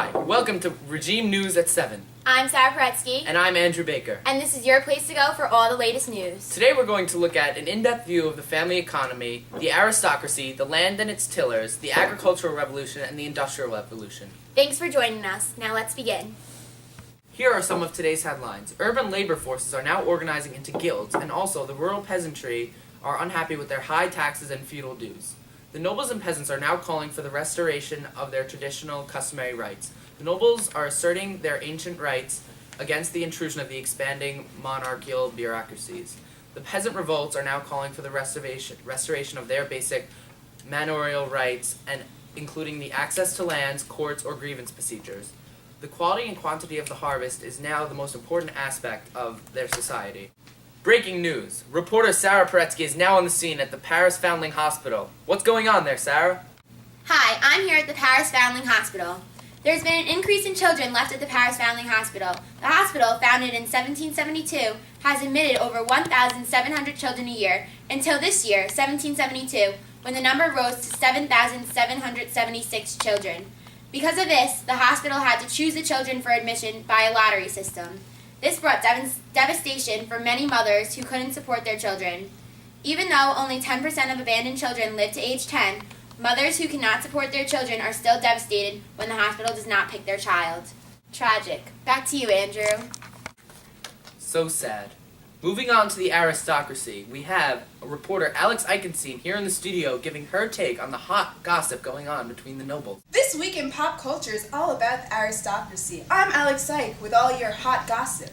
Hi, welcome to Regime News at 7. I'm Sarah Paretsky. And I'm Andrew Baker. And this is your place to go for all the latest news. Today we're going to look at an in-depth view of the family economy, the aristocracy, the land and its tillers, the agricultural revolution, and the industrial revolution. Thanks for joining us. Now let's begin. Here are some of today's headlines. Urban labor forces are now organizing into guilds, and also the rural peasantry are unhappy with their high taxes and feudal dues. The nobles and peasants are now calling for the restoration of their traditional customary rights. The nobles are asserting their ancient rights against the intrusion of the expanding monarchical bureaucracies. The peasant revolts are now calling for the restoration of their basic manorial rights, and including the access to lands, courts, or grievance procedures. The quality and quantity of the harvest is now the most important aspect of their society. Breaking news. Reporter Sarah Paretsky is now on the scene at the Paris Foundling Hospital. What's going on there, Sarah? Hi, I'm here at the Paris Foundling Hospital. There's been an increase in children left at the Paris Foundling Hospital. The hospital, founded in 1772, has admitted over 1,700 children a year until this year, 1772, when the number rose to 7,776 children. Because of this, the hospital had to choose the children for admission by a lottery system. This brought devastation for many mothers who couldn't support their children. Even though only 10% of abandoned children live to age 10, mothers who cannot support their children are still devastated when the hospital does not pick their child. Tragic. Back to you, Andrew. So sad. Moving on to the aristocracy, we have a reporter, Alex Eichenstein, here in the studio giving her take on the hot gossip going on between the nobles. This week in pop culture is all about the aristocracy. I'm Alex Ike with all your hot gossip.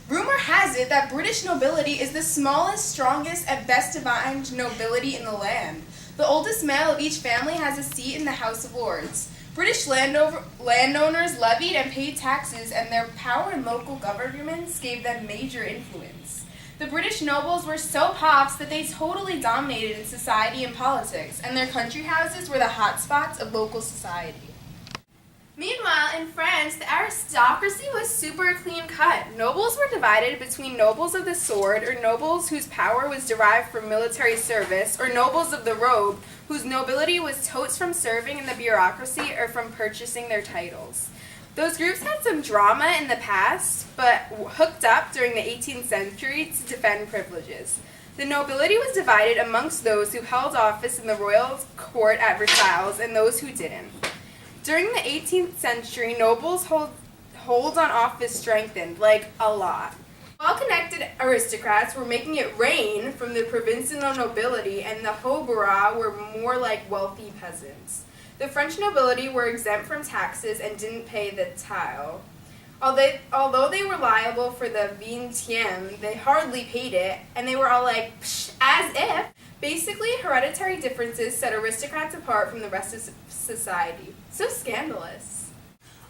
Rumor has it that British nobility is the smallest, strongest, and best defined nobility in the land. The oldest male of each family has a seat in the House of Lords. British landowners levied and paid taxes, and their power in local governments gave them major influence. The British nobles were so pops that they totally dominated in society and politics, and their country houses were the hotspots of local society. Meanwhile, in France, the aristocracy was super clean-cut. Nobles were divided between nobles of the sword, or nobles whose power was derived from military service, or nobles of the robe, whose nobility was totes from serving in the bureaucracy or from purchasing their titles. Those groups had some drama in the past, but hooked up during the 18th century to defend privileges. The nobility was divided amongst those who held office in the royal court at Versailles and those who didn't. During the 18th century, nobles' hold on office strengthened, like a lot. Well-connected aristocrats were making it rain from the provincial nobility, and the haut-bourgeois were more like wealthy peasants. The French nobility were exempt from taxes and didn't pay the taille. Although they were liable for the vingtieme, they hardly paid it, and they were all like, psh, as if. Basically, hereditary differences set aristocrats apart from the rest of society. So scandalous.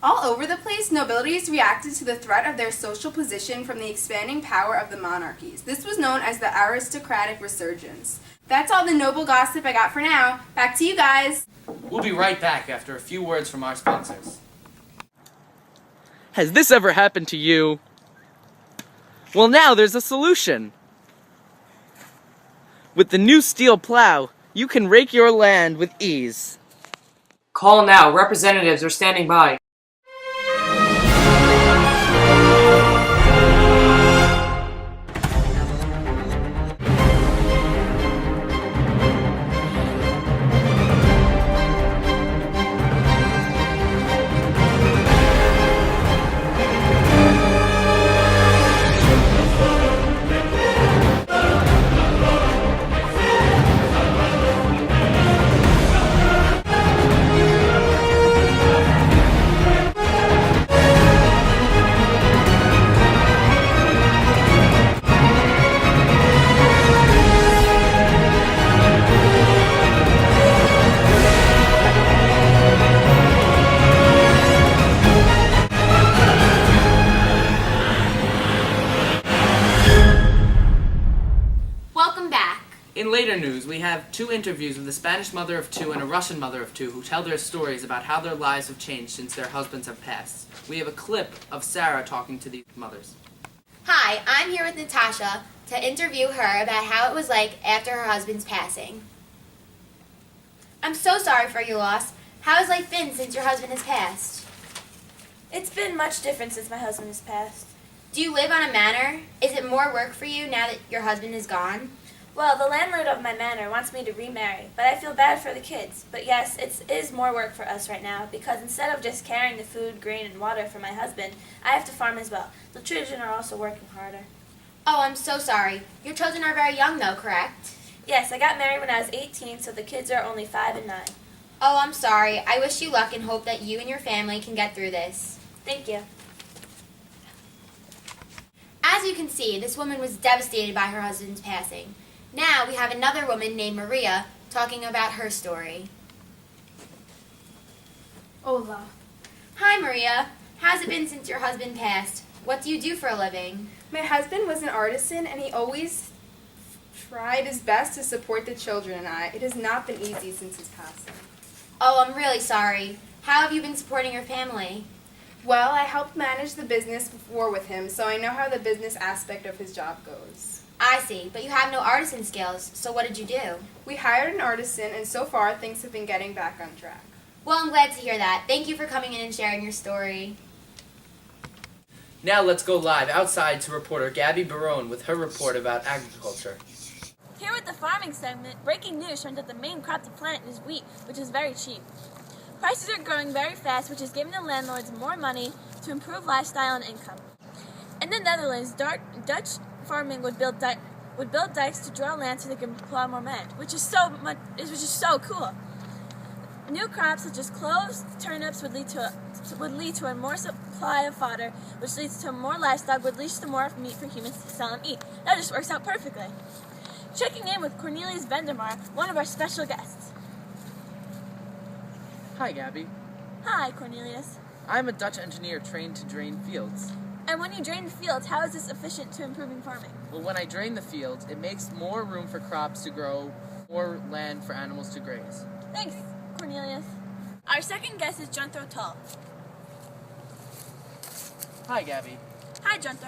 All over the place, nobilities reacted to the threat of their social position from the expanding power of the monarchies. This was known as the aristocratic resurgence. That's all the noble gossip I got for now. Back to you guys. We'll be right back after a few words from our sponsors. Has this ever happened to you? Well, now there's a solution. With the new steel plow, you can rake your land with ease. Call now. Representatives are standing by. In later news, we have two interviews with a Spanish mother of two and a Russian mother of two who tell their stories about how their lives have changed since their husbands have passed. We have a clip of Sarah talking to these mothers. Hi, I'm here with Natasha to interview her about how it was like after her husband's passing. I'm so sorry for your loss. How has life been since your husband has passed? It's been much different since my husband has passed. Do you live on a manor? Is it more work for you now that your husband is gone? Well, the landlord of my manor wants me to remarry, but I feel bad for the kids. But yes, it is more work for us right now, because instead of just carrying the food, grain, and water for my husband, I have to farm as well. The children are also working harder. Oh, I'm so sorry. Your children are very young though, correct? Yes, I got married when I was 18, so the kids are only 5 and 9. Oh, I'm sorry. I wish you luck and hope that you and your family can get through this. Thank you. As you can see, this woman was devastated by her husband's passing. Now we have another woman named Maria talking about her story. Hola. Hi, Maria. How's it been since your husband passed? What do you do for a living? My husband was an artisan, and he always tried his best to support the children and I. It has not been easy since his passing. Oh, I'm really sorry. How have you been supporting your family? Well, I helped manage the business before with him, so I know how the business aspect of his job goes. I see, but you have no artisan skills, so what did you do? We hired an artisan, and so far things have been getting back on track. Well, I'm glad to hear that. Thank you for coming in and sharing your story. Now let's go live outside to reporter Gabby Barone with her report about agriculture. Here with the farming segment, breaking news shows that the main crop to plant is wheat, which is very cheap. Prices are growing very fast, which is giving the landlords more money to improve lifestyle and income. In the Netherlands, Dutch farming would build dikes to draw land so they can plow more land, which is so cool. New crops such as cloves, turnips would lead to a more supply of fodder, which leads to more livestock, which leads to more meat for humans to sell and eat. That just works out perfectly. Checking in with Cornelius Vendermar, one of our special guests. Hi, Gabby. Hi, Cornelius. I'm a Dutch engineer trained to drain fields. And when you drain the fields, how is this efficient to improving farming? Well, when I drain the fields, it makes more room for crops to grow, more land for animals to graze. Thanks, Cornelius. Our second guest is Junto Tull. Hi, Gabby. Hi, Junto.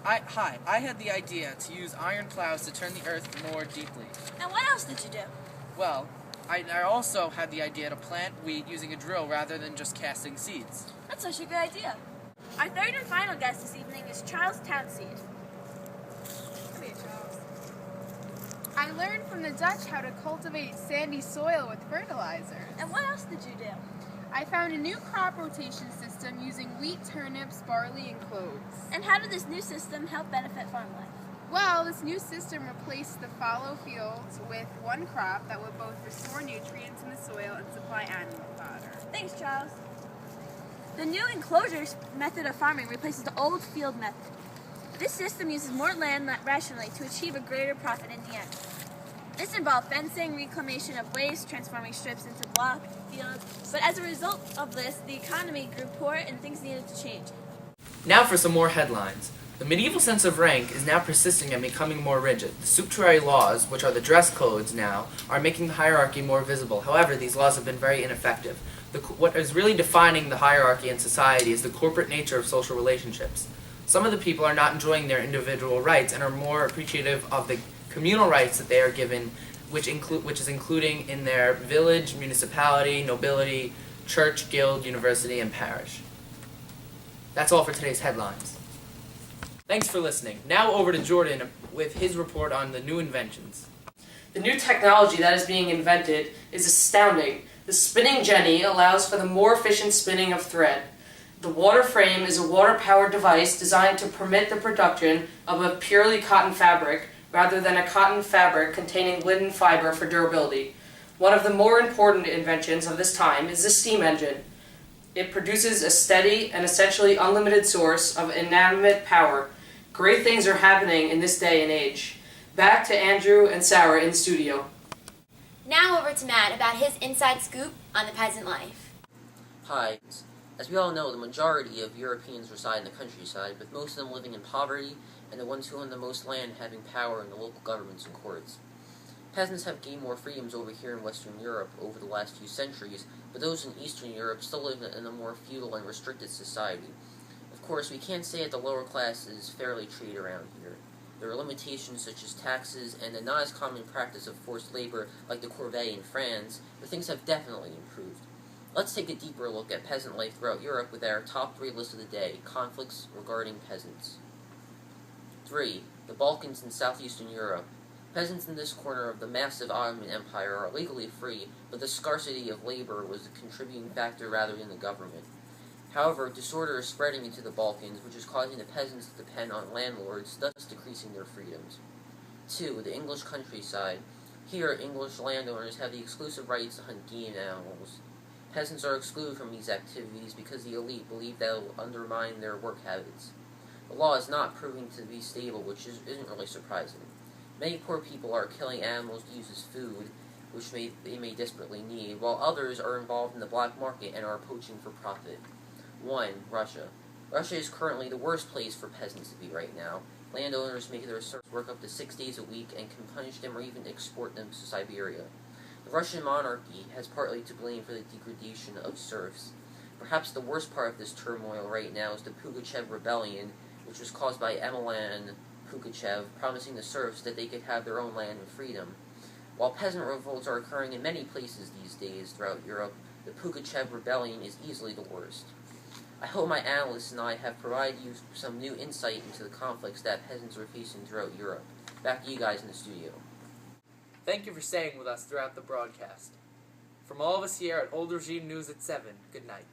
I had the idea to use iron plows to turn the earth more deeply. And what else did you do? Well, I also had the idea to plant wheat using a drill rather than just casting seeds. That's such a good idea. Our third and final guest this evening is Charles Townseed. Come here, Charles. I learned from the Dutch how to cultivate sandy soil with fertilizers. And what else did you do? I found a new crop rotation system using wheat, turnips, barley, and cloves. And how did this new system help benefit farm life? Well, this new system replaced the fallow fields with one crop that would both restore nutrients in the soil and supply animal fodder. Thanks, Charles. The new enclosures method of farming replaces the old field method. This system uses more land rationally to achieve a greater profit in the end. This involved fencing, reclamation of waste, transforming strips into block fields, but as a result of this, the economy grew poor and things needed to change. Now for some more headlines. The medieval sense of rank is now persisting and becoming more rigid. The sumptuary laws, which are the dress codes now, are making the hierarchy more visible. However, these laws have been very ineffective. What is really defining the hierarchy in society is the corporate nature of social relationships. Some of the people are not enjoying their individual rights and are more appreciative of the communal rights that they are given, which is including in their village, municipality, nobility, church, guild, university, and parish. That's all for today's headlines. Thanks for listening. Now over to Jordan with his report on the new inventions. The new technology that is being invented is astounding. The spinning jenny allows for the more efficient spinning of thread. The water frame is a water-powered device designed to permit the production of a purely cotton fabric rather than a cotton fabric containing linen fiber for durability. One of the more important inventions of this time is the steam engine. It produces a steady and essentially unlimited source of inanimate power. Great things are happening in this day and age. Back to Andrew and Sarah in studio. Now over to Matt about his inside scoop on the peasant life. Hi. As we all know, the majority of Europeans reside in the countryside, with most of them living in poverty, and the ones who own the most land having power in the local governments and courts. Peasants have gained more freedoms over here in Western Europe over the last few centuries, but those in Eastern Europe still live in a more feudal and restricted society. Of course, we can't say that the lower class is fairly treated around here. There are limitations such as taxes and the not as common practice of forced labor like the corvée in France, but things have definitely improved. Let's take a deeper look at peasant life throughout Europe with our top 3 list of the day, conflicts regarding peasants. 3. The Balkans and southeastern Europe. Peasants in this corner of the massive Ottoman Empire are legally free, but the scarcity of labor was a contributing factor rather than the government. However, disorder is spreading into the Balkans, which is causing the peasants to depend on landlords, thus decreasing their freedoms. 2. The English countryside. Here, English landowners have the exclusive rights to hunt game animals. Peasants are excluded from these activities because the elite believe that it will undermine their work habits. The law is not proving to be stable, which isn't really surprising. Many poor people are killing animals to use as food, which they may desperately need, while others are involved in the black market and are poaching for profit. 1. Russia. Russia is currently the worst place for peasants to be right now. Landowners make their serfs work up to 6 days a week and can punish them or even export them to Siberia. The Russian monarchy has partly to blame for the degradation of serfs. Perhaps the worst part of this turmoil right now is the Pugachev rebellion, which was caused by Emilan Pugachev promising the serfs that they could have their own land and freedom. While peasant revolts are occurring in many places these days throughout Europe, the Pugachev rebellion is easily the worst. I hope my analysts and I have provided you some new insight into the conflicts that peasants are facing throughout Europe. Back to you guys in the studio. Thank you for staying with us throughout the broadcast. From all of us here at Old Regime News at 7, good night.